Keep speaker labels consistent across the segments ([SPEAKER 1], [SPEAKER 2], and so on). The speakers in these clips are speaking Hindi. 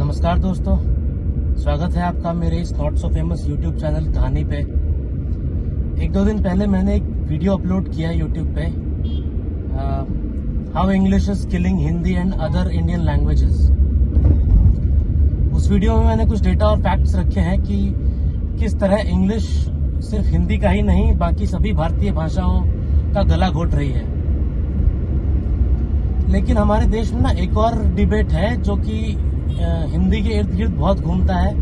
[SPEAKER 1] नमस्कार दोस्तों, स्वागत है आपका मेरे इस not so famous YouTube channel कहानी पे। एक दो दिन पहले मैंने एक वीडियो अपलोड किया यूट्यूब पे, how English is killing Hindi and other Indian languages. उस वीडियो में मैंने कुछ डेटा और फैक्ट्स रखे हैं कि किस तरह इंग्लिश सिर्फ हिंदी का ही नहीं बाकी सभी भारतीय भाषाओं का गला घोट रही है। लेकिन हमारे देश में ना एक और डिबेट है जो कि हिंदी के इर्द गिर्द बहुत घूमता है,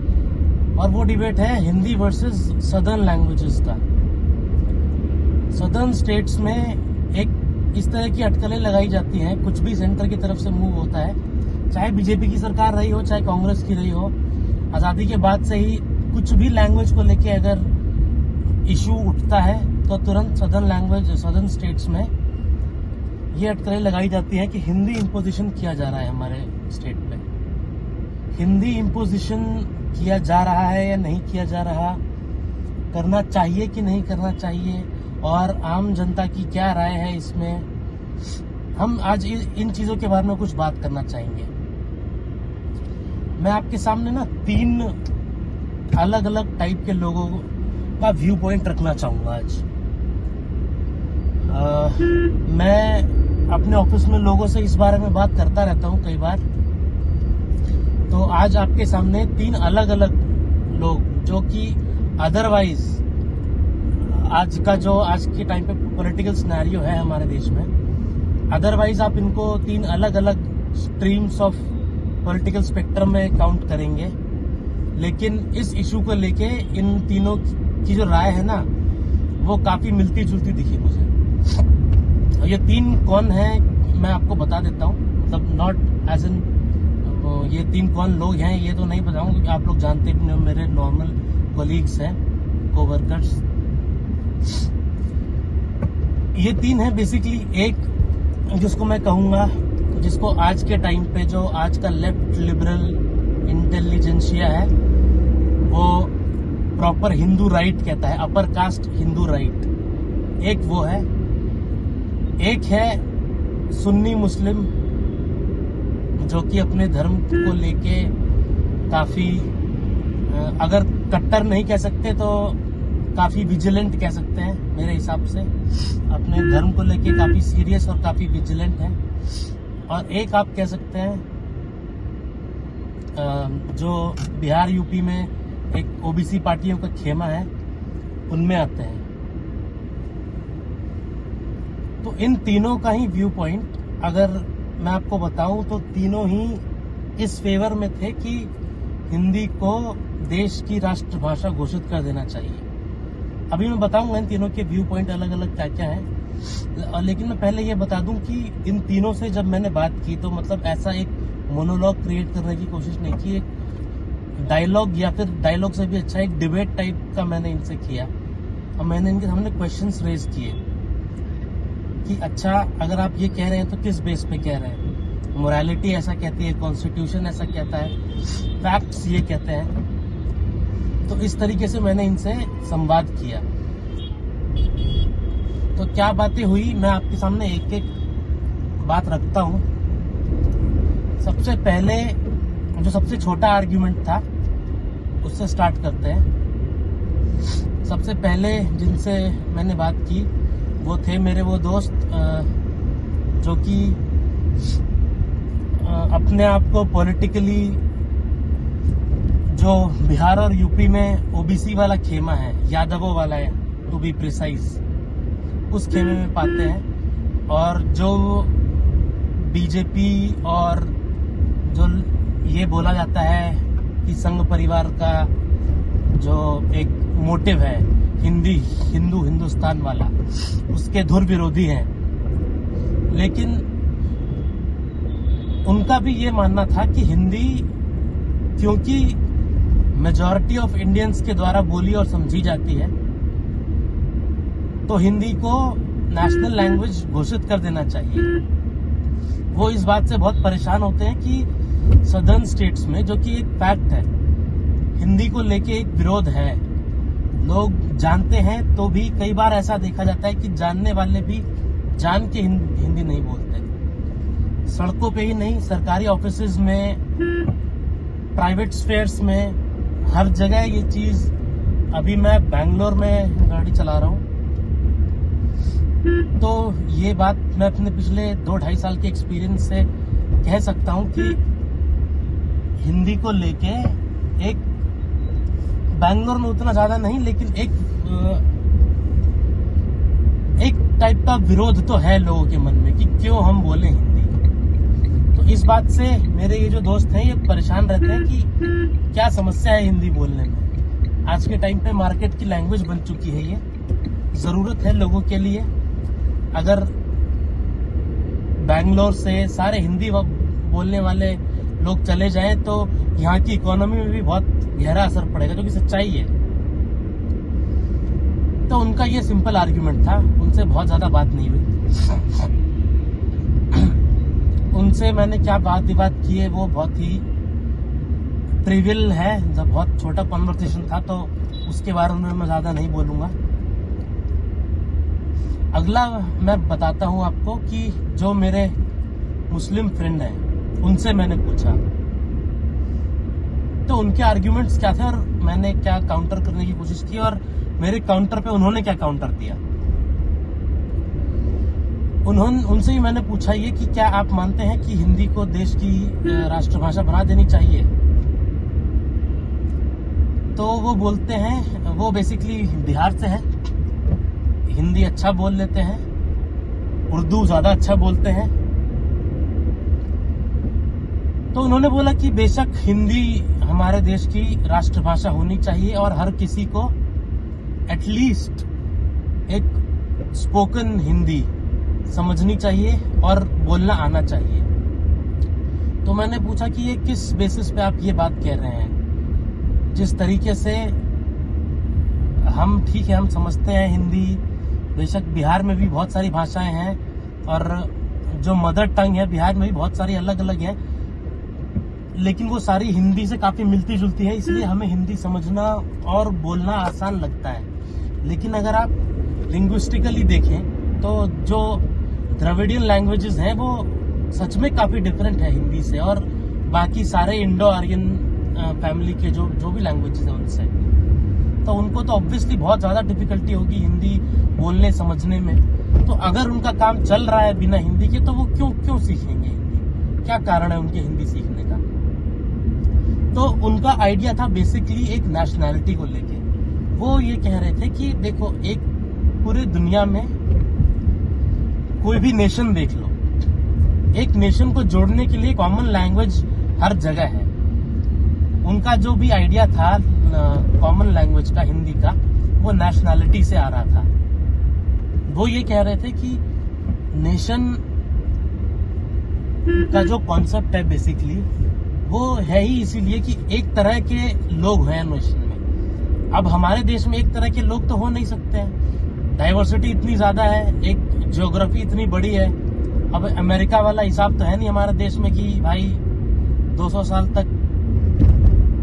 [SPEAKER 1] और वो डिबेट है हिंदी वर्सेस सदर्न लैंग्वेजेस का। सदर्न स्टेट्स में एक इस तरह की अटकलें लगाई जाती हैं, कुछ भी सेंटर की तरफ से मूव होता है, चाहे बीजेपी की सरकार रही हो चाहे कांग्रेस की रही हो, आज़ादी के बाद से ही कुछ भी लैंग्वेज को लेके अगर इशू उठता है तो तुरंत सदर्न स्टेट्स में ये अटकलें लगाई जाती हैं कि हिंदी इम्पोजिशन किया जा रहा है हमारे स्टेट पे। हिंदी इम्पोजिशन किया जा रहा है या नहीं किया जा रहा, करना चाहिए कि नहीं करना चाहिए, और आम जनता की क्या राय है इसमें, हम आज इन चीज़ों के बारे में कुछ बात करना चाहेंगे। मैं आपके सामने ना 3 अलग अलग टाइप के लोगों का व्यू पॉइंट रखना चाहूँगा आज। मैं अपने ऑफिस में लोगों से इस बारे में बात करता रहता हूँ कई बार, तो आज आपके सामने 3 अलग अलग लोग जो कि अदरवाइज आज के टाइम पे पॉलिटिकल सिनेरियो है हमारे देश में, अदरवाइज आप इनको 3 अलग अलग स्ट्रीम्स ऑफ पॉलिटिकल स्पेक्ट्रम में काउंट करेंगे, लेकिन इस इशू को लेके इन तीनों की जो राय है ना वो काफी मिलती जुलती दिखी मुझे। ये 3 कौन है मैं आपको बता देता हूँ, मतलब नॉट एज इन ये 3 कौन लोग हैं ये तो नहीं बताऊंगा, आप लोग जानते हैं, मेरे नॉर्मल कोलीग्स हैं, कोवर्कर्स। ये 3 है बेसिकली। एक जिसको मैं कहूँगा, जिसको आज के टाइम पे जो आज का लेफ्ट लिबरल इंटेलिजेंशिया है वो प्रॉपर हिंदू राइट कहता है, अपर कास्ट हिंदू राइट, एक वो है। एक है सुन्नी मुस्लिम जो कि अपने धर्म को लेके काफी, अगर कट्टर नहीं कह सकते तो काफी विजिलेंट कह सकते हैं मेरे हिसाब से, अपने धर्म को लेके काफी सीरियस और काफी विजिलेंट है। और एक आप कह सकते हैं जो बिहार यूपी में एक ओबीसी पार्टियों का खेमा है, उनमें आते हैं। तो इन तीनों का ही व्यू पॉइंट अगर मैं आपको बताऊं तो तीनों ही इस फेवर में थे कि हिंदी को देश की राष्ट्रभाषा घोषित कर देना चाहिए। अभी मैं बताऊंगा इन तीनों के व्यू पॉइंट अलग अलग क्या क्या है, लेकिन मैं पहले ये बता दूं कि इन तीनों से जब मैंने बात की तो मतलब ऐसा एक मोनोलॉग क्रिएट करने की कोशिश नहीं की, एक डायलॉग या फिर डायलॉग से भी अच्छा एक डिबेट टाइप का मैंने इनसे किया, और मैंने इनके सामने क्वेश्चंस रेज किए कि अच्छा अगर आप ये कह रहे हैं तो किस बेस पे कह रहे हैं, मोरालिटी ऐसा कहती है, कॉन्स्टिट्यूशन ऐसा कहता है, फैक्ट्स ये कहते हैं। तो इस तरीके से मैंने इनसे संवाद किया। तो क्या बातें हुई मैं आपके सामने एक एक बात रखता हूं। सबसे पहले जो सबसे छोटा आर्ग्यूमेंट था उससे स्टार्ट करते हैं। सबसे पहले जिनसे मैंने बात की वो थे मेरे वो दोस्त जो कि अपने आप को पॉलिटिकली जो बिहार और यूपी में ओबीसी वाला खेमा है, यादवों वाला है टू बी प्रिसाइज, उस खेमे में पाते हैं, और जो बीजेपी और जो ये बोला जाता है कि संघ परिवार का जो एक मोटिव है हिंदुस्तान वाला, उसके धुर विरोधी हैं। लेकिन उनका भी ये मानना था कि हिंदी क्योंकि मेजॉरिटी ऑफ इंडियंस के द्वारा बोली और समझी जाती है तो हिंदी को नेशनल लैंग्वेज घोषित कर देना चाहिए। वो इस बात से बहुत परेशान होते हैं कि सदर्न स्टेट्स में, जो कि एक फैक्ट है, हिंदी को लेके एक विरोध है। लोग जानते हैं तो भी कई बार ऐसा देखा जाता है कि जानने वाले भी जान के हिंदी नहीं बोलते। सड़कों पे ही नहीं, सरकारी ऑफिसेज में प्राइवेट स्फेयर्स में हर जगह ये चीज़, अभी मैं बैंगलोर में गाड़ी चला रहा हूँ, तो ये बात मैं अपने पिछले 2-2.5 साल के एक्सपीरियंस से कह सकता हूँ कि हिंदी को लेके एक बैंगलोर में उतना ज़्यादा नहीं, लेकिन एक टाइप का विरोध तो है लोगों के मन में कि क्यों हम बोले हिंदी। तो इस बात से मेरे ये जो दोस्त हैं ये परेशान रहते हैं कि क्या समस्या है हिंदी बोलने में। आज के टाइम पे मार्केट की लैंग्वेज बन चुकी है, ये ज़रूरत है लोगों के लिए। अगर बैंगलोर से सारे हिंदी बोलने वाले लोग चले जाएं तो यहाँ की इकोनॉमी में भी बहुत गहरा असर पड़ेगा, जो कि सच्चाई है। तो उनका ये सिंपल आर्ग्यूमेंट था, उनसे बहुत ज़्यादा बात नहीं हुई। उनसे मैंने क्या बात की है वो बहुत ही ट्रिवियल है, जब बहुत छोटा कन्वर्सेशन था, तो उसके बारे में मैं ज़्यादा नहीं बोलूँगा। अगला मैं बताता हूँ आपको कि जो मेरे मुस्लिम फ्रेंड हैं उनसे मैंने पूछा तो उनके आर्ग्यूमेंट्स क्या थे और मैंने क्या काउंटर करने की कोशिश की, और मेरे काउंटर पे उन्होंने क्या काउंटर दिया। उनसे ही मैंने पूछा ये कि क्या आप मानते हैं कि हिंदी को देश की राष्ट्रभाषा बना देनी चाहिए। तो वो बोलते हैं, वो बेसिकली बिहार से है, हिंदी अच्छा बोल लेते हैं, उर्दू ज़्यादा अच्छा बोलते हैं। तो उन्होंने बोला कि बेशक हिंदी हमारे देश की राष्ट्रभाषा होनी चाहिए और हर किसी को एटलीस्ट एक स्पोकन हिंदी समझनी चाहिए और बोलना आना चाहिए। तो मैंने पूछा कि ये किस बेसिस पे आप ये बात कह रहे हैं। जिस तरीके से हम, ठीक है, हम समझते हैं हिंदी, बेशक बिहार में भी बहुत सारी भाषाएं हैं और जो मदर टंग है बिहार में भी बहुत सारी अलग अलग हैं, लेकिन वो सारी हिंदी से काफ़ी मिलती जुलती है, इसलिए हमें हिंदी समझना और बोलना आसान लगता है। लेकिन अगर आप लिंग्विस्टिकली देखें तो जो द्रविडियन लैंग्वेजेस हैं वो सच में काफ़ी डिफरेंट है हिंदी से और बाकी सारे इंडो आर्यन फैमिली के जो भी लैंग्वेजेस हैं उनसे। तो उनको तो ऑब्वियसली बहुत ज़्यादा डिफिकल्टी होगी हिंदी बोलने समझने में। तो अगर उनका काम चल रहा है बिना हिंदी के, तो वो क्यों सीखेंगे हिंदी? क्या कारण है उनके हिंदी सीखने का? तो उनका आइडिया था बेसिकली एक नेशनैलिटी को लेके। वो ये कह रहे थे कि देखो, एक पूरे दुनिया में कोई भी नेशन देख लो, एक नेशन को जोड़ने के लिए कॉमन लैंग्वेज हर जगह है। उनका जो भी आइडिया था कॉमन लैंग्वेज का, हिंदी का, वो नेशनैलिटी से आ रहा था। वो ये कह रहे थे कि नेशन का जो कॉन्सेप्ट है बेसिकली वो है ही इसीलिए कि एक तरह के लोग हैं नेशन में। अब हमारे देश में एक तरह के लोग तो हो नहीं सकते हैं, डाइवर्सिटी इतनी ज़्यादा है, एक ज्योग्राफी इतनी बड़ी है। अब अमेरिका वाला हिसाब तो है नहीं हमारे देश में कि भाई 200 साल तक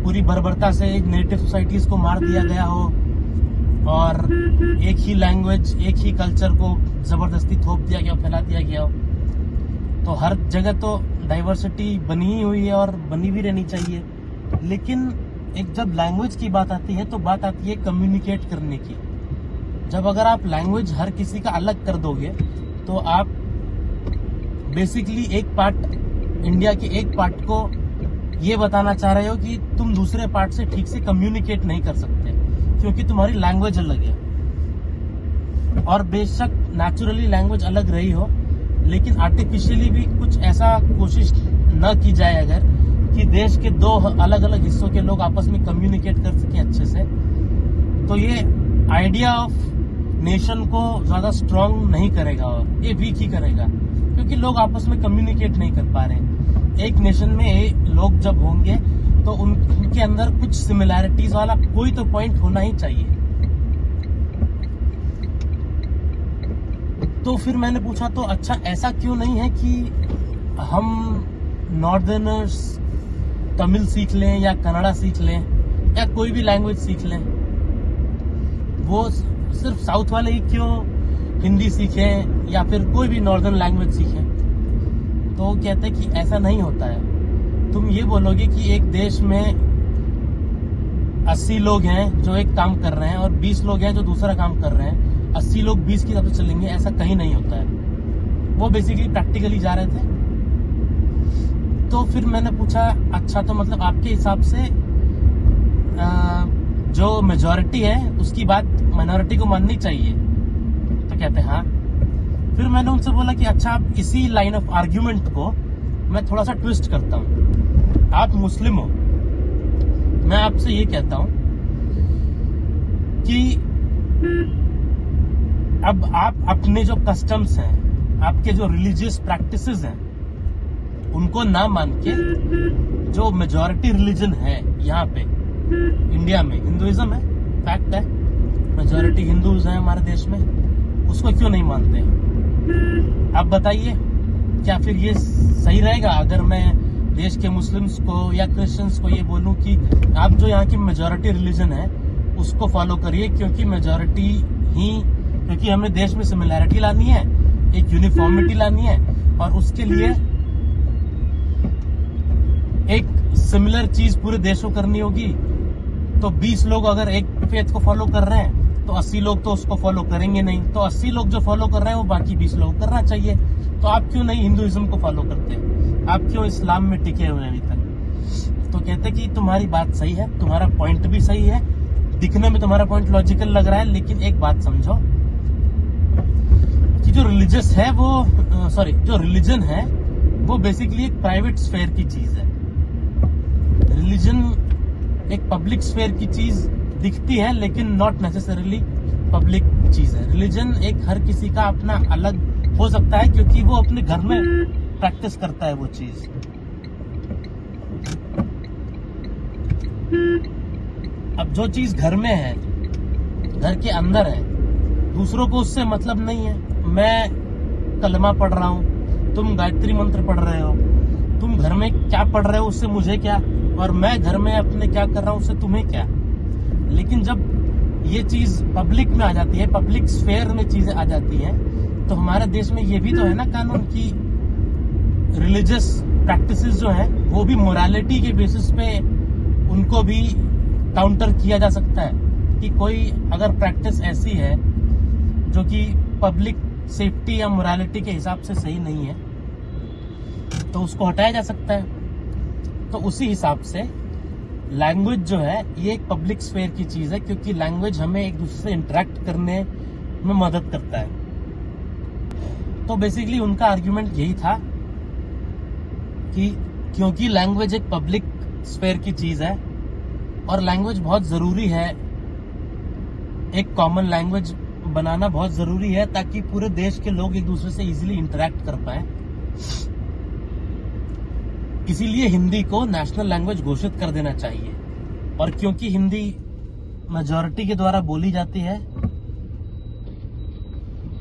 [SPEAKER 1] पूरी बर्बरता से नेटिव सोसाइटीज़ को मार दिया गया हो और एक ही लैंग्वेज, एक ही कल्चर को ज़बरदस्ती थोप दिया गया, फैला दिया गया हो। तो हर जगह तो डाइवर्सिटी बनी ही हुई है और बनी भी रहनी चाहिए। लेकिन एक जब लैंग्वेज की बात आती है तो बात आती है कम्युनिकेट करने की। जब अगर आप लैंग्वेज हर किसी का अलग कर दोगे तो आप बेसिकली एक पार्ट, इंडिया के एक पार्ट को ये बताना चाह रहे हो कि तुम दूसरे पार्ट से ठीक से कम्युनिकेट नहीं कर सकते क्योंकि तुम्हारी लैंग्वेज अलग है। और बेशक नेचुरली लैंग्वेज अलग रही हो, लेकिन आर्टिफिशियली भी कुछ ऐसा कोशिश न की जाए अगर कि देश के दो अलग अलग हिस्सों के लोग आपस में कम्युनिकेट कर सकें अच्छे से, तो ये आइडिया ऑफ नेशन को ज़्यादा स्ट्रांग नहीं करेगा और ये वीक ही करेगा, क्योंकि लोग आपस में कम्युनिकेट नहीं कर पा रहे। एक नेशन में लोग जब होंगे तो उनके अंदर कुछ सिमिलैरिटीज वाला कोई तो पॉइंट होना ही चाहिए। तो फिर मैंने पूछा तो अच्छा ऐसा क्यों नहीं है कि हम नॉर्दर्नर्स तमिल सीख लें या कन्नड़ा सीख लें या कोई भी लैंग्वेज सीख लें, वो सिर्फ साउथ वाले ही क्यों हिंदी सीखें या फिर कोई भी नॉर्दर्न लैंग्वेज सीखें? तो वो कहते हैं कि ऐसा नहीं होता है। तुम ये बोलोगे कि एक देश में 80 लोग हैं जो एक काम कर रहे हैं और 20 लोग हैं जो दूसरा काम कर रहे हैं, 80 लोग 20 की तरफ से चलेंगे, ऐसा कहीं नहीं होता है। वो बेसिकली प्रैक्टिकली जा रहे थे। तो फिर मैंने पूछा, अच्छा तो मतलब आपके हिसाब से जो मेजॉरिटी है उसकी बात माइनॉरिटी को माननी चाहिए? तो कहते हैं हाँ। फिर मैंने उनसे बोला कि अच्छा, आप इसी लाइन ऑफ आर्ग्यूमेंट को मैं थोड़ा सा ट्विस्ट करता हूँ। आप मुस्लिम हो, मैं आपसे ये कहता हूँ कि अब आप अपने जो कस्टम्स हैं, आपके जो रिलीजियस प्रैक्टिसेस हैं, उनको ना मान के जो मेजॉरिटी रिलीजन है यहाँ पे इंडिया में, हिंदुइज्म है, फैक्ट है, मेजॉरिटी हिंदूज हैं हमारे देश में, उसको क्यों नहीं मानते? आप बताइए, क्या फिर ये सही रहेगा अगर मैं देश के मुस्लिम्स को या क्रिश्चियंस को ये बोलूं कि आप जो यहाँ की मेजॉरिटी रिलीजन है उसको फॉलो करिए, क्योंकि मेजॉरिटी ही, क्योंकि हमें देश में सिमिलैरिटी लानी है, एक यूनिफॉर्मिटी लानी है, और उसके लिए एक सिमिलर चीज पूरे देश को करनी होगी। तो 20 लोग अगर एक फेथ को फॉलो कर रहे हैं तो 80 लोग तो उसको फॉलो करेंगे नहीं, तो 80 लोग जो फॉलो कर रहे हैं वो बाकी 20 लोग करना चाहिए। तो आप क्यों नहीं हिंदुइज्म को फॉलो करते? आप क्यों इस्लाम में टिके हुए हैं अभी तक? तो कहते कि तुम्हारी बात सही है, तुम्हारा पॉइंट भी सही है, दिखने में तुम्हारा पॉइंट लॉजिकल लग रहा है, लेकिन एक बात समझो कि जो रिलीजियस है वो जो रिलीजन है वो बेसिकली एक प्राइवेट स्फेयर की चीज है। रिलीजन एक पब्लिक स्फेयर की चीज दिखती है, लेकिन नॉट नेसेसरीली पब्लिक चीज है। रिलीजन एक हर किसी का अपना अलग हो सकता है, क्योंकि वो अपने घर में प्रैक्टिस करता है वो चीज। अब जो चीज घर में है, घर के अंदर है, दूसरों को उससे मतलब नहीं है। मैं कलमा पढ़ रहा हूँ, तुम गायत्री मंत्र पढ़ रहे हो, तुम घर में क्या पढ़ रहे हो उससे मुझे क्या, और मैं घर में अपने क्या कर रहा हूँ उससे तुम्हें क्या। लेकिन जब ये चीज पब्लिक में आ जाती है, पब्लिक स्फेयर में चीजें आ जाती हैं, तो हमारे देश में ये भी तो है ना कानून की रिलीजियस प्रैक्टिसेस जो है वो भी मोरालिटी के बेसिस पे उनको भी काउंटर किया जा सकता है कि कोई अगर प्रैक्टिस ऐसी है जो कि पब्लिक सेफ्टी या मोरालिटी के हिसाब से सही नहीं है तो उसको हटाया जा सकता है। तो उसी हिसाब से लैंग्वेज जो है ये एक पब्लिक स्फेयर की चीज है, क्योंकि लैंग्वेज हमें एक दूसरे से इंटरेक्ट करने में मदद करता है। तो बेसिकली उनका आर्ग्यूमेंट यही था कि क्योंकि लैंग्वेज एक पब्लिक स्फेयर की चीज है और लैंग्वेज बहुत जरूरी है, एक कॉमन लैंग्वेज बनाना बहुत जरूरी है ताकि पूरे देश के लोग एक दूसरे से इजीली इंटरेक्ट कर पाए, इसीलिए हिंदी को नेशनल लैंग्वेज घोषित कर देना चाहिए। और क्योंकि हिंदी मेजॉरिटी के द्वारा बोली जाती है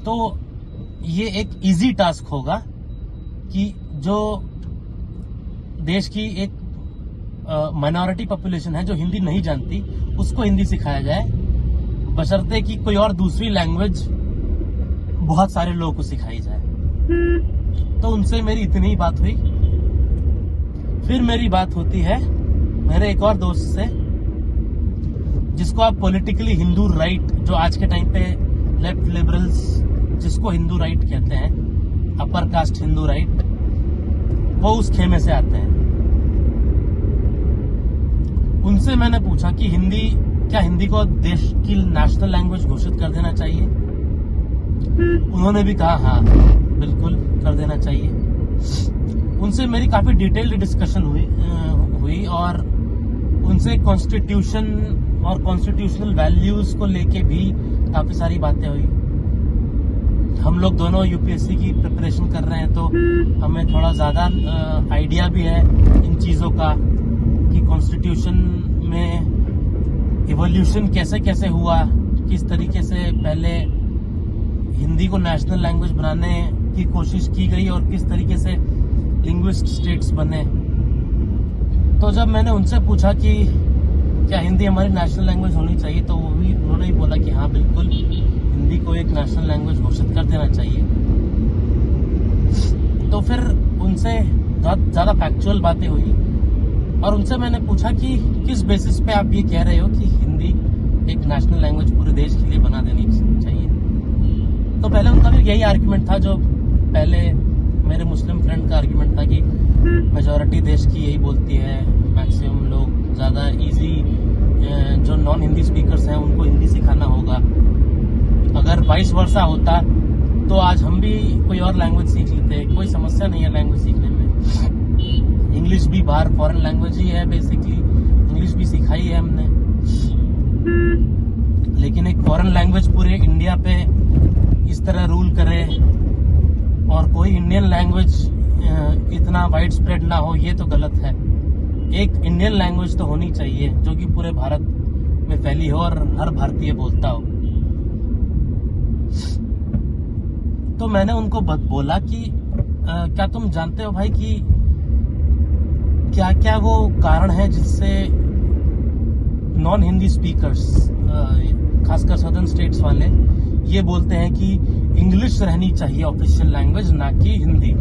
[SPEAKER 1] तो ये एक इजी टास्क होगा कि जो देश की एक माइनॉरिटी पॉपुलेशन है जो हिंदी नहीं जानती उसको हिंदी सिखाया जाए, बशर्ते कि कोई और दूसरी लैंग्वेज बहुत सारे लोगों को सिखाई जाए। तो उनसे मेरी इतनी ही बात हुई। फिर मेरी बात होती है मेरे एक और दोस्त से, जिसको आप पॉलिटिकली हिंदू राइट, जो आज के टाइम पे लेफ्ट लिबरल्स जिसको हिंदू राइट कहते हैं, अपर कास्ट हिंदू राइट, वो उस खेमे से आते हैं। उनसे मैंने पूछा कि क्या हिंदी को देश की नेशनल लैंग्वेज घोषित कर देना चाहिए? उन्होंने भी कहा हाँ बिल्कुल कर देना चाहिए। उनसे मेरी काफी डिटेल्ड डिस्कशन हुई और उनसे कॉन्स्टिट्यूशन और कॉन्स्टिट्यूशनल वैल्यूज को लेके भी काफी सारी बातें हुई। हम लोग दोनों यूपीएससी की प्रिपरेशन कर रहे हैं तो हमें थोड़ा ज्यादा आइडिया भी है इन चीजों का कि कॉन्स्टिट्यूशन में इवोल्यूशन कैसे कैसे हुआ, किस तरीके से पहले हिंदी को नेशनल लैंग्वेज बनाने की कोशिश की गई और किस तरीके से लिंग्विस्ट स्टेट्स बने। तो जब मैंने उनसे पूछा कि क्या हिंदी हमारी नेशनल लैंग्वेज होनी चाहिए, तो उन्होंने ही बोला कि हाँ बिल्कुल हिंदी को एक नेशनल लैंग्वेज घोषित कर देना चाहिए। तो फिर उनसे ज्यादा फैक्चुअल बातें हुई और उनसे मैंने पूछा कि किस बेसिस पे आप ये कह रहे हो कि हिंदी एक नेशनल लैंग्वेज पूरे देश के लिए बना देनी चाहिए। तो पहले उनका भी यही आर्ग्यूमेंट था जो पहले मेरे मुस्लिम फ्रेंड का आर्ग्यूमेंट था कि मेजॉरिटी देश की यही बोलती है, मैक्सिमम लोग ज़्यादा इजी जो नॉन हिंदी स्पीकर्स हैं उनको हिंदी सिखाना होगा। अगर वाइस वर्सा होता तो आज हम भी कोई और लैंग्वेज सीख लेते, कोई समस्या नहीं है लैंग्वेज सीखने में। इंग्लिश भी बाहर फॉरेन लैंग्वेज ही है, बेसिकली इंग्लिश भी सिखाई है हमने, लेकिन एक फॉरेन लैंग्वेज पूरे इंडिया पे इस तरह रूल करे और कोई इंडियन लैंग्वेज इतना वाइड स्प्रेड ना हो, ये तो गलत है। एक इंडियन लैंग्वेज तो होनी चाहिए जो कि पूरे भारत में फैली हो और हर भारतीय बोलता हो। तो मैंने उनको बोला कि क्या तुम जानते हो भाई कि क्या क्या वो कारण है जिससे नॉन हिंदी स्पीकर्स खासकर सदर्न स्टेट्स वाले ये बोलते हैं कि इंग्लिश रहनी चाहिए ऑफिशियल लैंग्वेज, ना कि हिंदी।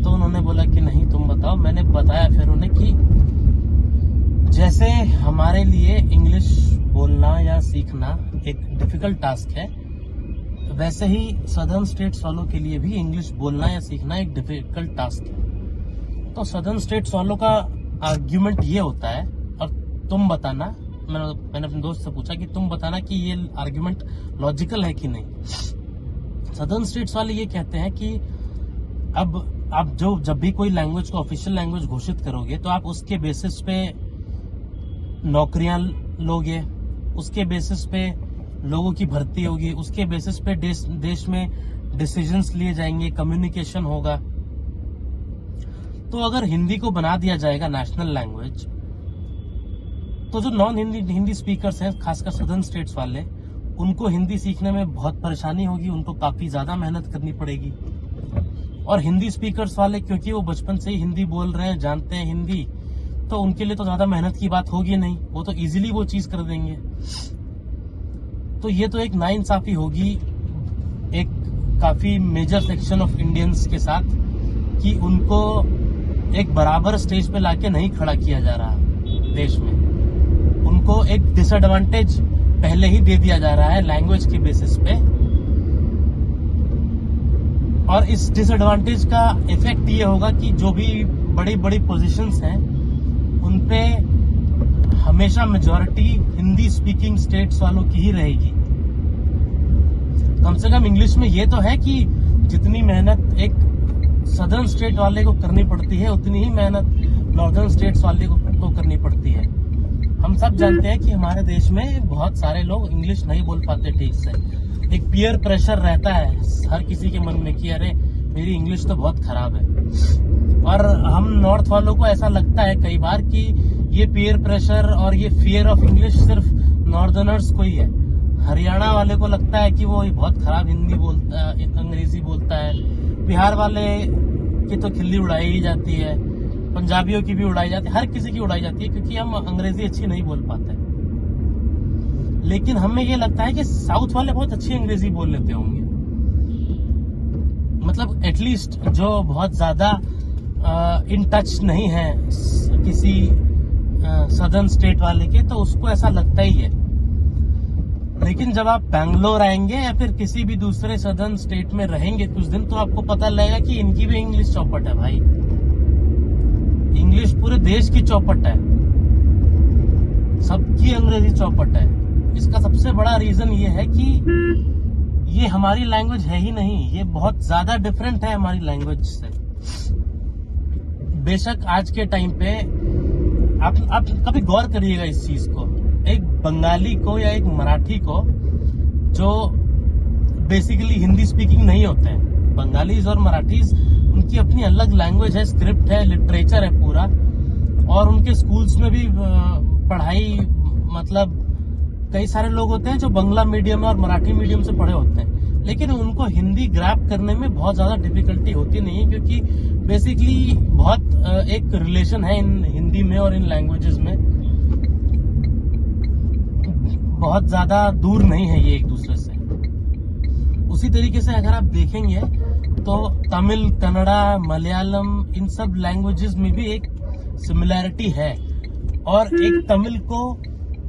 [SPEAKER 1] तो उन्होंने बोला कि नहीं तुम बताओ। मैंने बताया फिर उन्हें कि जैसे हमारे लिए इंग्लिश बोलना या सीखना एक डिफिकल्ट टास्क है, वैसे ही सदर्न स्टेट्स वालों के लिए भी इंग्लिश बोलना या सीखना एक डिफिकल्ट टास्क है। तो सदर्न स्टेट्स वालों का आर्ग्यूमेंट ये होता है, और तुम बताना, मैंने अपने दोस्त से पूछा कि तुम बताना कि ये आर्ग्यूमेंट लॉजिकल है कि नहीं। सदर्न स्टेट्स वाले ये कहते हैं कि अब आप जब भी कोई लैंग्वेज को ऑफिशियल लैंग्वेज घोषित करोगे तो आप उसके बेसिस पे नौकरियां लोगे, उसके बेसिस पे लोगों की भर्ती होगी, उसके बेसिस पे देश में डिसीजंस लिए जाएंगे, कम्युनिकेशन होगा। तो अगर हिंदी को बना दिया जाएगा नेशनल लैंग्वेज, तो जो नॉन हिंदी स्पीकर्स हैं खासकर सदर्न स्टेट्स वाले, उनको हिंदी सीखने में बहुत परेशानी होगी, उनको काफी ज्यादा मेहनत करनी पड़ेगी। और हिंदी स्पीकर्स वाले क्योंकि वो बचपन से ही हिंदी बोल रहे हैं, जानते हैं हिंदी, तो उनके लिए तो ज्यादा मेहनत की बात होगी नहीं, वो तो इजीली वो चीज कर देंगे। तो ये तो एक नाइंसाफी होगी एक काफी मेजर सेक्शन ऑफ इंडियंस के साथ कि उनको एक बराबर स्टेज पे लाके नहीं खड़ा किया जा रहा देश में। उनको एक डिसएडवांटेज पहले ही दे दिया जा रहा है लैंग्वेज के बेसिस पे, और इस डिसएडवांटेज का इफेक्ट ये होगा कि जो भी बड़ी बड़ी पोजीशंस हैं उनपे हमेशा मेजॉरिटी हिंदी स्पीकिंग स्टेट्स वालों की ही रहेगी। कम से कम इंग्लिश में ये तो है कि जितनी मेहनत एक सदर्न स्टेट वाले को करनी पड़ती है उतनी ही मेहनत नॉर्दर्न स्टेट्स वाले को करनी पड़ती है। हम सब जानते हैं कि हमारे देश में बहुत सारे लोग इंग्लिश नहीं बोल पाते ठीक से। एक पीयर प्रेशर रहता है हर किसी के मन में कि अरे मेरी इंग्लिश तो बहुत खराब है। और हम नॉर्थ वालों को ऐसा लगता है कई बार कि ये पीयर प्रेशर और ये फियर ऑफ इंग्लिश सिर्फ नॉर्दर्नर्स को ही है। हरियाणा वाले को लगता है कि वो बहुत खराब हिंदी बोलता है, अंग्रेजी बोलता है। बिहार वाले की तो खिल्ली उड़ाई ही जाती है, पंजाबियों की भी उड़ाई जाती है, हर किसी की उड़ाई जाती है क्योंकि हम अंग्रेजी अच्छी नहीं बोल पाते। लेकिन हमें ये लगता है कि साउथ वाले बहुत अच्छी अंग्रेजी बोल लेते होंगे, मतलब एटलीस्ट जो बहुत ज्यादा इन टच नहीं है किसी सदर्न स्टेट वाले के, तो उसको ऐसा लगता ही है। लेकिन जब आप बैंगलोर आएंगे या फिर किसी भी दूसरे सदर्न स्टेट में रहेंगे कुछ दिन, तो आपको पता लगेगा कि इनकी भी इंग्लिश चौपट है भाई। इंग्लिश पूरे देश की चौपट है, सबकी अंग्रेजी चौपट है। इसका सबसे बड़ा रीजन ये है कि ये हमारी लैंग्वेज है ही नहीं, ये बहुत ज्यादा डिफरेंट है हमारी लैंग्वेज से। बेशक आज के टाइम पे आप कभी गौर करिएगा इस चीज को, एक बंगाली को या एक मराठी को जो बेसिकली हिंदी स्पीकिंग नहीं होते हैं, बंगालीज और मराठीज उनकी अपनी अलग लैंग्वेज है, स्क्रिप्ट है, लिटरेचर है पूरा, और उनके स्कूल्स में भी पढ़ाई, मतलब कई सारे लोग होते हैं जो बांग्ला मीडियम और मराठी मीडियम से पढ़े होते हैं, लेकिन उनको हिंदी ग्रैप करने में बहुत ज्यादा डिफिकल्टी होती नहीं है क्योंकि बेसिकली बहुत एक रिलेशन है इन हिंदी में और इन लैंग्वेजेस में, बहुत ज्यादा दूर नहीं है ये एक दूसरे से। उसी तरीके से अगर आप देखेंगे तो तमिल, कन्नड़ा, मलयालम, इन सब लैंग्वेजेस में भी एक सिमिलैरिटी है। और एक तमिल को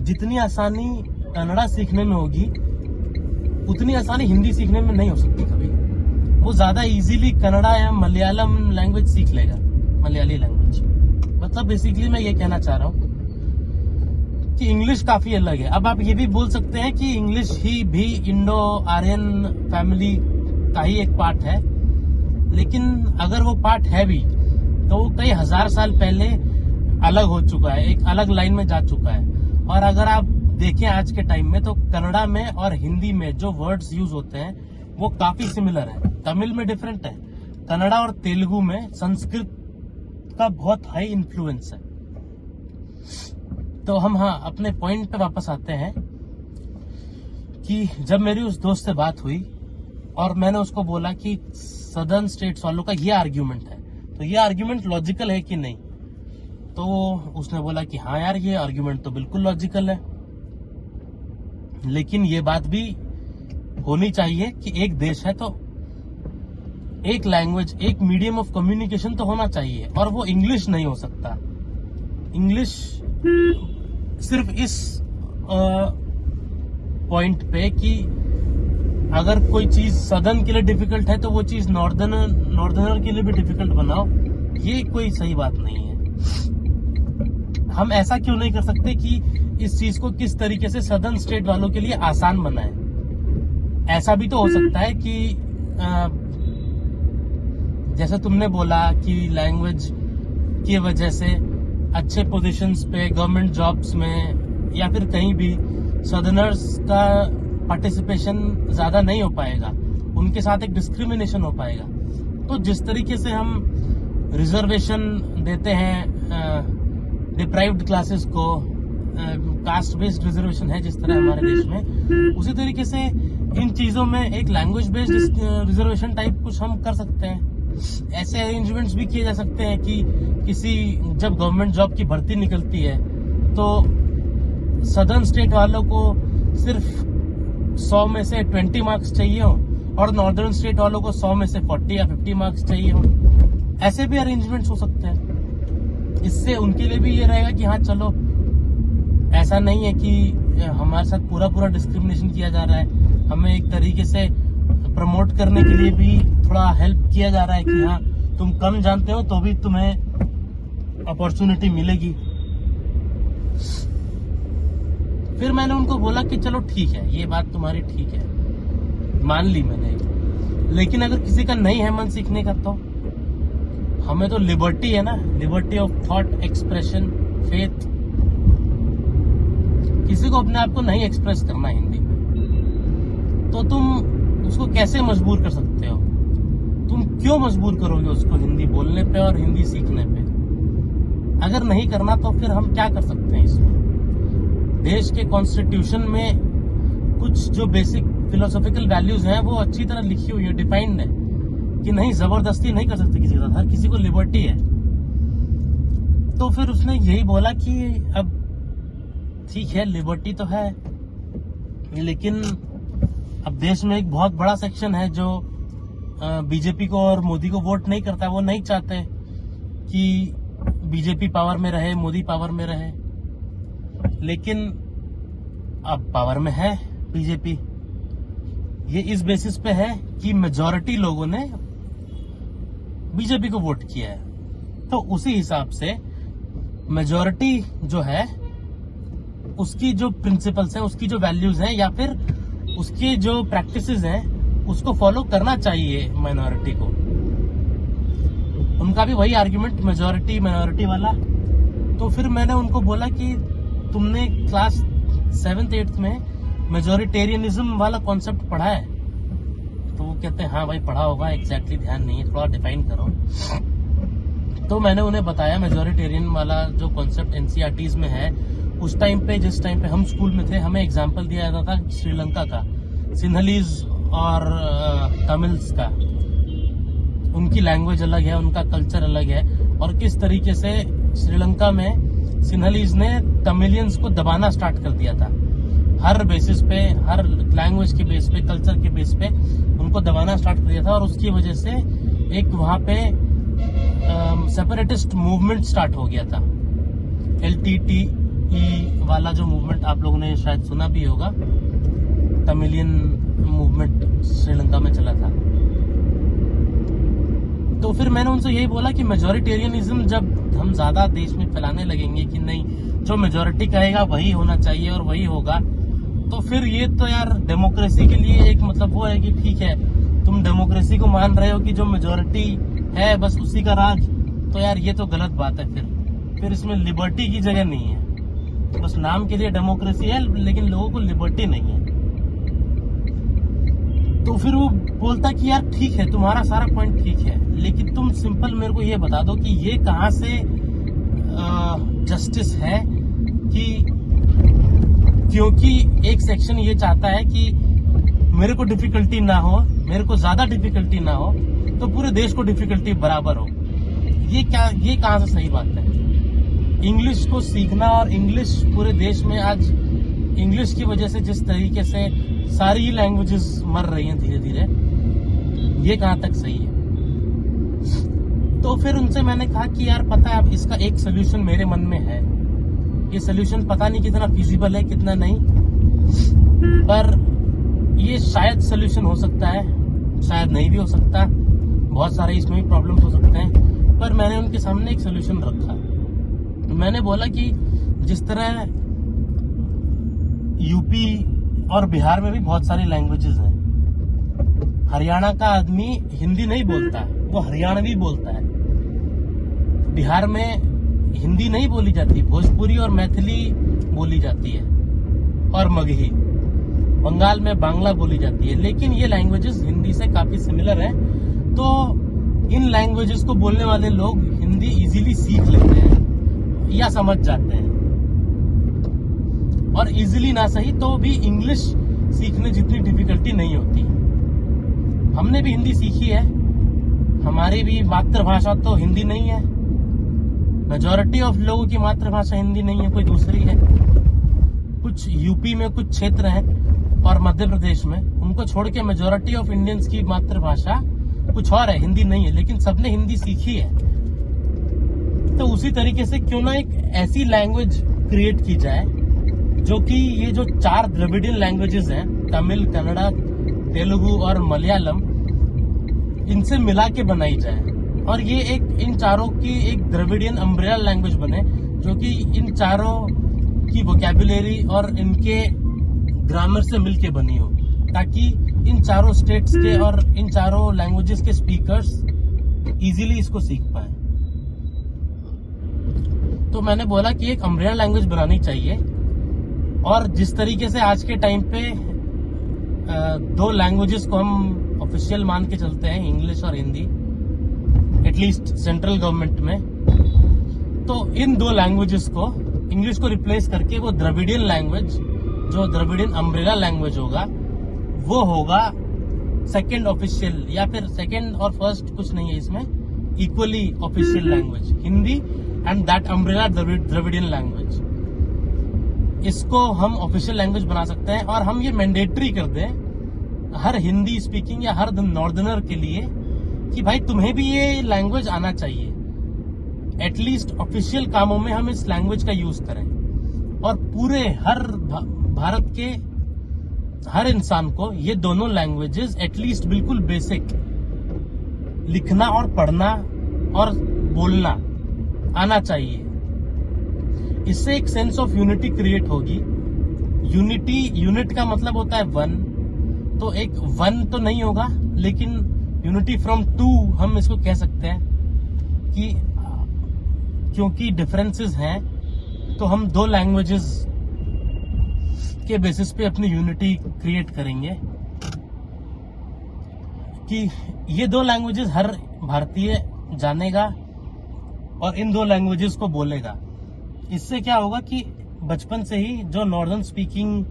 [SPEAKER 1] जितनी आसानी कन्नड़ा सीखने में होगी उतनी आसानी हिंदी सीखने में नहीं हो सकती कभी। वो ज्यादा इजीली कन्नड़ा या मलयालम लैंग्वेज सीख लेगा, मलयाली लैंग्वेज। मतलब बेसिकली मैं ये कहना चाह रहा हूँ कि इंग्लिश काफी अलग है। अब आप ये भी बोल सकते हैं कि इंग्लिश ही भी इंडो आर्यन फैमिली का ही एक पार्ट है, लेकिन अगर वो पार्ट है भी तो वो कई हजार साल पहले अलग हो चुका है, एक अलग लाइन में जा चुका है। और अगर आप देखें आज के टाइम में तो कन्नड़ा में और हिंदी में जो वर्ड्स यूज होते हैं वो काफी सिमिलर है। तमिल में डिफरेंट है, कन्नड़ा और तेलुगु में संस्कृत का बहुत हाई इन्फ्लुएंस है। तो हम अपने पॉइंट पे वापस आते हैं कि जब मेरी उस दोस्त से बात हुई और मैंने उसको बोला कि सदर्न स्टेट्स वालों का ये आर्ग्यूमेंट है, तो ये आर्ग्यूमेंट लॉजिकल है कि नहीं, तो उसने बोला कि हाँ यार ये आर्ग्यूमेंट तो बिल्कुल लॉजिकल है, लेकिन ये बात भी होनी चाहिए कि एक देश है तो एक लैंग्वेज, एक मीडियम ऑफ कम्युनिकेशन तो होना चाहिए, और वो इंग्लिश नहीं हो सकता। इंग्लिश सिर्फ इस पॉइंट पे कि अगर कोई चीज सदर्न के लिए डिफिकल्ट है तो वो चीज नॉर्दर्नर के लिए भी डिफिकल्ट बनाओ, ये कोई सही बात नहीं है। हम ऐसा क्यों नहीं कर सकते कि इस चीज को किस तरीके से सदर्न स्टेट वालों के लिए आसान बनाए। ऐसा भी तो हो सकता है कि जैसे तुमने बोला कि लैंग्वेज की वजह से अच्छे पोजीशंस पे गवर्नमेंट जॉब्स में या फिर कहीं भी सदर्नर्स का पार्टिसिपेशन ज्यादा नहीं हो पाएगा, उनके साथ एक डिस्क्रिमिनेशन हो पाएगा। तो जिस तरीके से हम रिजर्वेशन देते हैं डिप्राइव्ड क्लासेस को, कास्ट बेस्ड रिजर्वेशन है जिस तरह हमारे देश में, उसी तरीके से इन चीजों में एक लैंग्वेज बेस्ड रिजर्वेशन टाइप कुछ हम कर सकते हैं। ऐसे अरेंजमेंट्स भी किए जा सकते हैं कि जब गवर्नमेंट जॉब की भर्ती निकलती है तो सदर्न स्टेट वालों को सिर्फ 100 में से 20 मार्क्स चाहिए हो और नॉर्दर्न स्टेट वालों को 100 में से 40 या 50 मार्क्स चाहिए हो। ऐसे भी अरेंजमेंट्स हो सकते हैं। इससे उनके लिए भी ये रहेगा कि हाँ चलो, ऐसा नहीं है कि हमारे साथ पूरा डिस्क्रिमिनेशन किया जा रहा है, हमें एक तरीके से प्रमोट करने के लिए भी थोड़ा हेल्प किया जा रहा है कि हाँ तुम कम जानते हो तो भी तुम्हें अपॉर्चुनिटी मिलेगी। फिर मैंने उनको बोला कि चलो ठीक है, ये बात तुम्हारी ठीक है, मान ली मैंने, लेकिन अगर किसी का नहीं है मन सीखने का तो हमें तो लिबर्टी है ना, liberty of thought, expression, faith. किसी को अपने आप को नहीं एक्सप्रेस करना हिंदी में तो तुम उसको कैसे मजबूर कर सकते हो? तुम क्यों मजबूर करोगे उसको हिंदी बोलने पे और हिंदी सीखने पे? अगर नहीं करना तो फिर हम क्या कर सकते हैं इसमें? देश के कॉन्स्टिट्यूशन में कुछ जो बेसिक फिलोसॉफिकल वैल्यूज हैं वो अच्छी तरह लिखी हुई है, डिफाइंड है कि नहीं, जबरदस्ती नहीं कर सकते किसी के साथ, हर किसी को लिबर्टी है। तो फिर उसने यही बोला कि अब ठीक है लिबर्टी तो है, लेकिन अब देश में एक बहुत बड़ा सेक्शन है जो बीजेपी को और मोदी को वोट नहीं करता। वो नहीं चाहते कि बीजेपी पावर में रहे, मोदी पावर में रहे, लेकिन अब पावर में है बीजेपी। ये इस बेसिस पे है कि मेजॉरिटी लोगों ने बीजेपी को वोट किया है, तो उसी हिसाब से मेजॉरिटी जो है उसकी जो प्रिंसिपल्स हैं, उसकी जो वैल्यूज हैं या फिर उसकी जो प्रैक्टिसेस हैं उसको फॉलो करना चाहिए माइनॉरिटी को। उनका भी वही आर्गुमेंट, मेजॉरिटी माइनॉरिटी वाला। तो फिर मैंने उनको बोला कि तुमने क्लास 7th 8th में मेजॉरिटेरियनिज्म वाला कॉन्सेप्ट पढ़ा है? तो वो कहते हैं हाँ भाई पढ़ा होगा, एग्जैक्टली ध्यान नहीं है, थोड़ा डिफाइन करो। तो मैंने उन्हें बताया मेजॉरिटेरियन वाला जो कॉन्सेप्ट एनसीईआरटीज में है, उस टाइम पे जिस टाइम पे हम स्कूल में थे हमें एग्जाम्पल दिया जाता था श्रीलंका का, सिन्हलीज और तमिल्स का। उनकी लैंग्वेज अलग है, उनका कल्चर अलग है, और किस तरीके से श्रीलंका में सिन्हलीज ने तमिलियंस को दबाना स्टार्ट कर दिया था। हर बेसिस पे, हर लैंग्वेज के बेस पे, कल्चर के बेस पे उनको दबाना स्टार्ट कर दिया था, और उसकी वजह से एक वहां पे सेपरेटिस्ट मूवमेंट स्टार्ट हो गया था। LTTE वाला जो मूवमेंट आप लोगों ने शायद सुना भी होगा, तमिलियन मूवमेंट श्रीलंका में चला था। तो फिर मैंने उनसे यही बोला कि मेजॉरिटेरियनिज्म जब हम ज्यादा देश में फैलाने लगेंगे कि नहीं जो मेजॉरिटी कहेगा वही होना चाहिए और वही होगा, तो फिर ये तो यार डेमोक्रेसी के लिए एक मतलब वो है कि ठीक है तुम डेमोक्रेसी को मान रहे हो कि जो मेजॉरिटी है बस उसी का राज, तो यार ये तो गलत बात है। फिर इसमें लिबर्टी की जगह नहीं है। बस नाम के लिए डेमोक्रेसी है लेकिन लोगों को लिबर्टी नहीं है। तो फिर वो बोलता कि यार ठीक है तुम्हारा सारा पॉइंट ठीक है, लेकिन तुम सिंपल मेरे को ये बता दो कि ये कहाँ से जस्टिस है कि क्योंकि एक सेक्शन ये चाहता है कि मेरे को डिफिकल्टी ना हो, मेरे को ज्यादा डिफिकल्टी ना हो, तो पूरे देश को डिफिकल्टी बराबर हो। ये कहाँ से सही बात है? इंग्लिश को सीखना और इंग्लिश पूरे देश में आज इंग्लिश की वजह से जिस तरीके से सारी लैंग्वेजेस मर रही हैं धीरे धीरे, ये कहाँ तक सही है? तो फिर उनसे मैंने कहा कि यार पता है अब इसका एक सोल्यूशन मेरे मन में है। ये सोल्यूशन पता नहीं कितना फिजिबल है कितना नहीं, पर ये शायद सोल्यूशन हो सकता है, शायद नहीं भी हो सकता, बहुत सारे इसमें भी प्रॉब्लम्स हो सकते हैं। पर मैंने उनके सामने एक सोल्यूशन रखा। मैंने बोला कि जिस तरह यूपी और बिहार में भी बहुत सारी लैंग्वेजेस हैं, हरियाणा का आदमी हिंदी नहीं बोलता है, वो हरियाणवी बोलता है। बिहार में हिंदी नहीं बोली जाती, भोजपुरी और मैथिली बोली जाती है और मगही। बंगाल में बांग्ला बोली जाती है, लेकिन ये लैंग्वेजेस हिंदी से काफी सिमिलर है। तो इन लैंग्वेजेस को बोलने वाले लोग हिंदी इजीली सीख लेते हैं या समझ जाते हैं, और इजीली ना सही तो भी इंग्लिश सीखने जितनी डिफिकल्टी नहीं होती। हमने भी हिंदी सीखी है, हमारी भी मातृभाषा तो हिंदी नहीं है। मेजॉरिटी ऑफ लोगों की मातृभाषा हिंदी नहीं है, कोई दूसरी है। कुछ यूपी में कुछ क्षेत्र हैं और मध्य प्रदेश में, उनको छोड़ के मेजॉरिटी ऑफ इंडियंस की मातृभाषा कुछ और है, हिंदी नहीं है, लेकिन सबने हिंदी सीखी है। तो उसी तरीके से क्यों ना एक ऐसी लैंग्वेज क्रिएट की जाए जो कि ये जो 4 द्रविडियन लैंग्वेजेस हैं, तमिल, कन्नड़ा, तेलुगु और मलयालम, इनसे मिला के बनाई जाए और ये एक इन चारों की एक द्रविडियन अम्ब्रेला लैंग्वेज बने, जो कि इन चारों की वोकैबुलरी और इनके ग्रामर से मिलके बनी हो, ताकि इन चारों स्टेट्स के और इन चारों लैंग्वेजेस के स्पीकर्स इजीली इसको सीख पाए। तो मैंने बोला कि एक अम्ब्रेला लैंग्वेज बनानी चाहिए, और जिस तरीके से आज के टाइम पे 2 लैंग्वेजेस को हम ऑफिशियल मान के चलते हैं, इंग्लिश और हिंदी, एटलीस्ट सेंट्रल गवर्नमेंट में, तो इन 2 लैंग्वेजेस को, इंग्लिश को रिप्लेस करके वो द्रविडियन लैंग्वेज, जो द्रविडियन अम्ब्रेला लैंग्वेज होगा, वो होगा सेकंड ऑफिशियल, या फिर सेकंड और फर्स्ट कुछ नहीं है इसमें, equally official language Hindi and that umbrella Dravidian language. इसको हम ऑफिशियल लैंग्वेज बना सकते हैं और हम ये मैंडेटरी कर दें हर हिंदी स्पीकिंग या हर नॉर्दर्नर के लिए कि भाई तुम्हें भी ये लैंग्वेज आना चाहिए। एटलीस्ट ऑफिशियल कामों में हम इस लैंग्वेज का यूज करें, और पूरे हर भारत के हर इंसान को ये दोनों लैंग्वेजेस एटलीस्ट बिल्कुल बेसिक लिखना और पढ़ना और बोलना आना चाहिए। इससे एक सेंस ऑफ यूनिटी क्रिएट होगी। यूनिट का मतलब होता है 1, तो एक 1 तो नहीं होगा, लेकिन यूनिटी फ्रॉम 2 हम इसको कह सकते हैं कि क्योंकि डिफरेंसेस हैं तो हम 2 लैंग्वेजेस के बेसिस पे अपनी यूनिटी क्रिएट करेंगे कि ये 2 लैंग्वेजेस हर भारतीय जानेगा और इन 2 लैंग्वेजेस को बोलेगा। इससे क्या होगा कि बचपन से ही जो नॉर्दर्न स्पीकिंग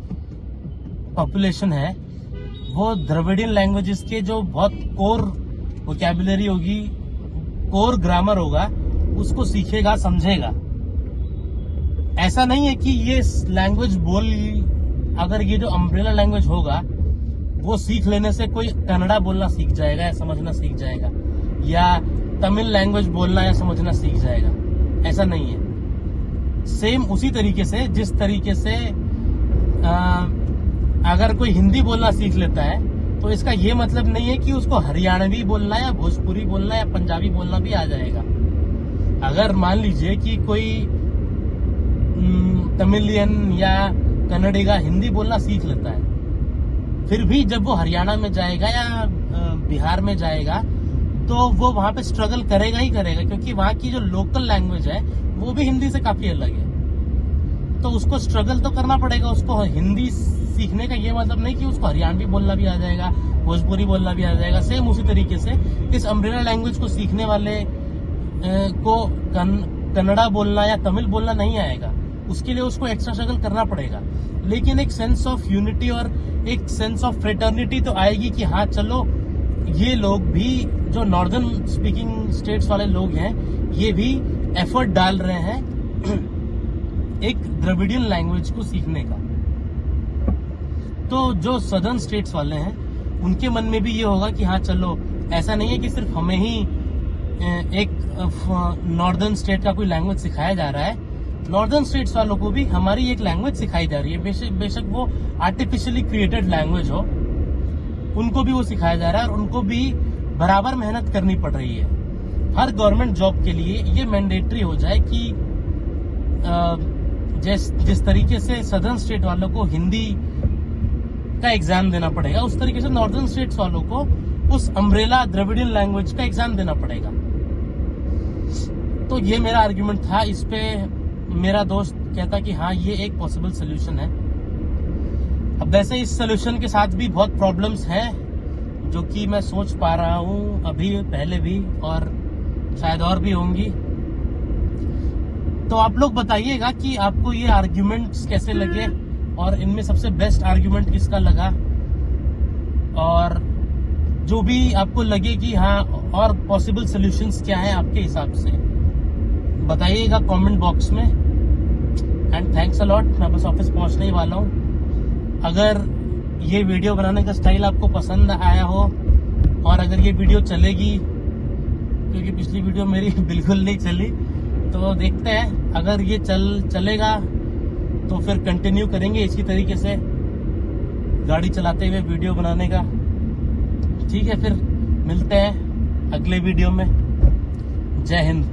[SPEAKER 1] पॉपुलेशन है वो द्रविडियन लैंग्वेजेस के जो बहुत कोर वोकैबुलरी होगी, कोर ग्रामर होगा, उसको सीखेगा, समझेगा। ऐसा नहीं है कि ये लैंग्वेज अगर ये जो अम्ब्रेला लैंग्वेज होगा वो सीख लेने से कोई कन्नड़ा बोलना सीख जाएगा या समझना सीख जाएगा, या तमिल लैंग्वेज बोलना या समझना सीख जाएगा, ऐसा नहीं है। सेम उसी तरीके से जिस तरीके से अगर कोई हिंदी बोलना सीख लेता है तो इसका ये मतलब नहीं है कि उसको हरियाणवी बोलना या भोजपुरी बोलना या पंजाबी बोलना भी आ जाएगा। अगर मान लीजिए कि कोई तमिलियन या कन्नडिगा हिंदी बोलना सीख लेता है, फिर भी जब वो हरियाणा में जाएगा या बिहार में जाएगा तो वो वहां पे स्ट्रगल करेगा ही करेगा, क्योंकि वहां की जो लोकल लैंग्वेज है वो भी हिंदी से काफी अलग है। तो उसको स्ट्रगल तो करना पड़ेगा। उसको हिंदी सीखने का ये मतलब नहीं कि उसको हरियाणवी बोलना भी आ जाएगा, भोजपुरी बोलना भी आ जाएगा। सेम उसी तरीके से इस अम्ब्रेला लैंग्वेज को सीखने वाले को कन्नड़ा बोलना या तमिल बोलना नहीं आएगा, उसके लिए उसको एक्स्ट्रा स्ट्रगल करना पड़ेगा। लेकिन एक सेंस ऑफ यूनिटी और एक सेंस ऑफ फ्रेटर्निटी तो आएगी कि हाँ चलो, ये लोग भी जो नॉर्दर्न स्पीकिंग स्टेट्स वाले लोग हैं, ये भी एफर्ट डाल रहे हैं एक द्रविडियन लैंग्वेज को सीखने का। तो जो सदर्न स्टेट्स वाले हैं उनके मन में भी ये होगा कि हाँ चलो, ऐसा नहीं है कि सिर्फ हमें ही एक नॉर्दर्न स्टेट का कोई लैंग्वेज सिखाया जा रहा है, नॉर्दर्न स्टेट्स वालों को भी हमारी एक लैंग्वेज सिखाई जा रही है। बेशक वो आर्टिफिशियली क्रिएटेड लैंग्वेज हो, उनको भी वो सिखाया जा रहा है और उनको भी बराबर मेहनत करनी पड़ रही है। हर गवर्नमेंट जॉब के लिए ये मैंडेटरी हो जाए कि जिस तरीके से सदर्न स्टेट वालों को हिंदी का एग्जाम देना पड़ेगा, उस तरीके से नॉर्दर्न स्टेट्स वालों को उस अम्ब्रेला द्रविडियन लैंग्वेज का एग्जाम देना पड़ेगा। तो ये मेरा आर्ग्यूमेंट था। इस पे मेरा दोस्त कहता कि हाँ ये एक पॉसिबल सोल्यूशन है। अब वैसे इस सोल्यूशन के साथ भी बहुत प्रॉब्लम्स हैं जो कि मैं सोच पा रहा हूँ अभी, पहले भी, और शायद और भी होंगी। तो आप लोग बताइएगा कि आपको ये आर्ग्यूमेंट्स कैसे लगे और इनमें सबसे बेस्ट आर्ग्यूमेंट किसका लगा, और जो भी आपको लगे कि हाँ और पॉसिबल सॉल्यूशंस क्या है आपके हिसाब से, बताइएगा कमेंट बॉक्स में। And thanks a lot. मैं बस ऑफिस पहुंचने ही वाला हूँ। अगर ये वीडियो बनाने का स्टाइल आपको पसंद आया हो और अगर ये वीडियो चलेगी, क्योंकि पिछली वीडियो मेरी बिल्कुल नहीं चली, तो देखते हैं अगर ये चलेगा तो फिर कंटिन्यू करेंगे इसी तरीके से गाड़ी चलाते हुए वीडियो बनाने का। ठीक है, फिर मिलते हैं अगले वीडियो में। जय हिंद।